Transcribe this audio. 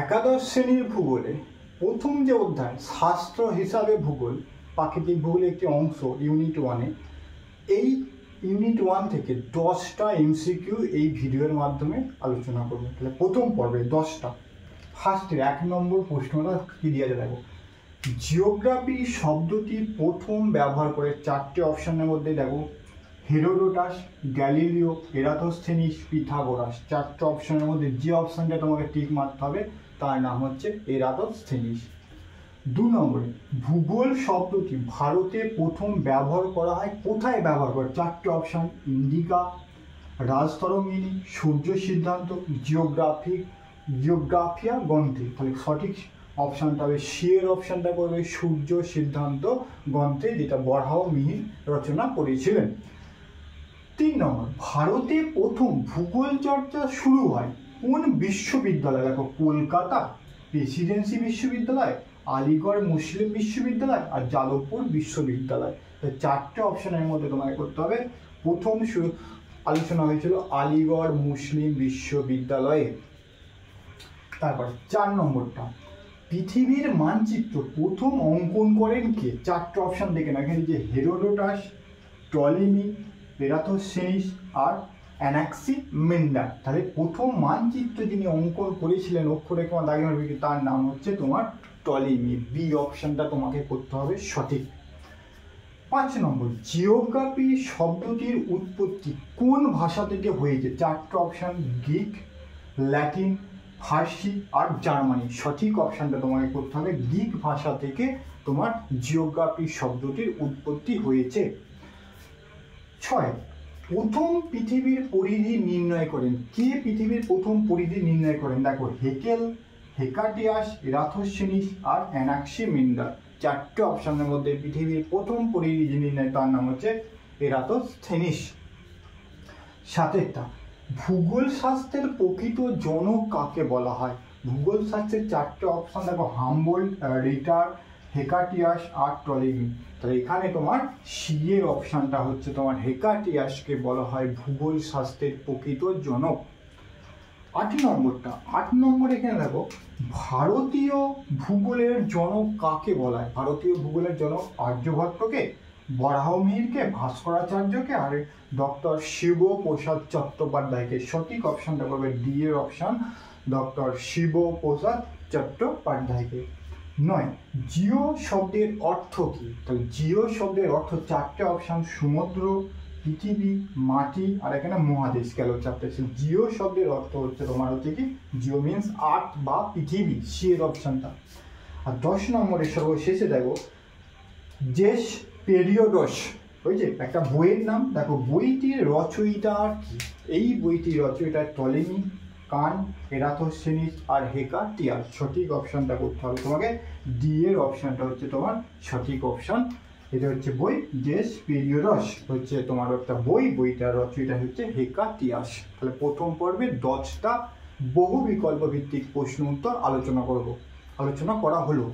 একাদশ শ্রেণীর ভূগোলে প্রথম যে অধ্যায় শাস্ত্র হিসাবে ভূগোল, প্রাকৃতিক ভূগোলের একটি অংশ ইউনিট 1-এ, এই ইউনিট 1 থেকে 10টা এমসিকিউ এই ভিডিওর মাধ্যমে আলোচনা করব। তাহলে প্রথম পর্বে 10টা। ফার্স্টের 1 নম্বর প্রশ্নটা কি দিয়ে দেখো, জিওগ্রাফি শব্দটি প্রথম ব্যবহার করে 4টে অপশনের মধ্যে দেখো হেরোডোটাস, গ্যালিলিও, এরাতোস্থেনিস, পিথাগোরাস। 4টে অপশনের মধ্যে যে অপশনটা তোমাকে টিক মারতে হবে তার নাম হচ্ছে এরাতোস্থেনিস। 2 নম্বরে ভূগোল শব্দটি ভারতে প্রথম ব্যবহার করা হয় কোথায় ব্যবহার করে? 4টে অপশন, ইন্ডিকা, রাজতরঙ্গিনী, সূর্য সিদ্ধান্ত, জিওগ্রাফিয়া গ্রন্থে। তাহলে সঠিক অপশানটা হবে সিয়ের অপশানটা করবে সূর্য সিদ্ধান্ত গ্রন্থে, যেটা বরাহ মিহির রচনা করেছিলেন। 3 নম্বর ভারতে প্রথম ভূগোল চর্চা শুরু হয় কোন বিশ্ববিদ্যালয়? দেখো কলকাতা প্রেসিডেন্সি বিশ্ববিদ্যালয়, আলিগড় মুসলিম বিশ্ববিদ্যালয় আর যাদবপুর বিশ্ববিদ্যালয়। 4টে অপশনের মধ্যে তোমাকে করতে হবে। প্রথম আলোচনা হয়েছিল আলিগড় মুসলিম বিশ্ববিদ্যালয়ে। তারপর 4 নম্বরটা পৃথিবীর মানচিত্র প্রথম অঙ্কন করেন কে? 4টে অপশন দেখে না, এখানে যে হেরোডোটাস, টলেমি, এরাতোস্থেনিস আর অ্যানাক্সিমেন্ডার। তাহলে প্রথম মানচিত্র যিনি অঙ্কন করেছিলেন অক্ষরেখা দাগে মারবে, তার নাম হচ্ছে তোমার টলেমি। বি অপশনটা তোমাকে করতে হবে সঠিক। 5 নম্বর জিওগ্রাফি শব্দটির উৎপত্তি কোন ভাষা থেকে হয়েছে? 4টে অপশন, গ্রিক, ল্যাটিন, ফার্সি আর জার্মানি। সঠিক অপশনটা তোমাকে করতে হবে, গ্রিক ভাষা থেকে তোমার জিওগ্রাফি শব্দটির উৎপত্তি হয়েছে। 6 প্রথম পৃথিবীর পরিধি নির্ণয় করেন কে? পৃথিবীর প্রথম পরিধি নির্ণয় করেন দেখো হেকেল, হেকাটিয়াস, এরাতোস্থেনিস আর অ্যানাক্সিমেন্ডার। 4টে অপশনের মধ্যে পৃথিবীর প্রথম পরিধি নির্ণয় তার নাম হচ্ছে এরাতোস্থেনিস। 7টা ভূগোল শাস্ত্রের প্রকৃত জনক কাকে বলা হয়? ভূগোল শাস্ত্রের 4টে অপশন দেখো হামবোল্ট, রিটার, হেকাটিয়াস আর টলেমি। তাহলে এখানে তোমার সি এর অপশনটা হচ্ছে তোমার হেকাটিয়াসকে বলা হয় ভূগোল শাস্ত্রের প্রকৃত জনক। 8 নম্বরটা 8 নম্বর এখানে দেখো ভারতীয় ভূগোলের জনক কাকে বলা হয়? ভারতীয় ভূগোলের জনক আর্যভট্টকে, বরাহ মিহিরকে, ভাস্করাচার্যকে আর ডক্টর শিবপ্রসাদ চট্টোপাধ্যায়কে। সঠিক অপশনটা করবে ডি এর অপশন, ডক্টর শিবপ্রসাদ চট্টোপাধ্যায়কে। 9 জিও শব্দের অর্থ কি? তাহলে জিও শব্দের অর্থ 4টে অপশন, সমুদ্র, পৃথিবী, মাটি আর এখানে মহাদেশ গেল 4টে। জিও শব্দের অর্থ হচ্ছে তোমার হচ্ছে কি জিও মিনস আর্থ বা পৃথিবী, সি এর অপশনটা। আর 10 নম্বরের সর্বশেষে দেখো জেস পেরিওডস, ওই যে একটা বইয়ের নাম, দেখো বইটির রচয়িতা কি? এই বইটির রচয়িতা টলেমি, কান, এরাতোস্থেনিস আর হেকাটিয়াস। সঠিক অপশনটা করতে হবে তোমাকে, ডি এর অপশনটা হচ্ছে তোমার সঠিক অপশন। এটা হচ্ছে বই জেস পেরিওডস হচ্ছে তোমার একটা বই, বইটার রচয়িতা হচ্ছে হেকাটিয়াস। তাহলে প্রথম পর্বে 10টা বহু বিকল্প ভিত্তিক প্রশ্ন উত্তর আলোচনা করা হলো।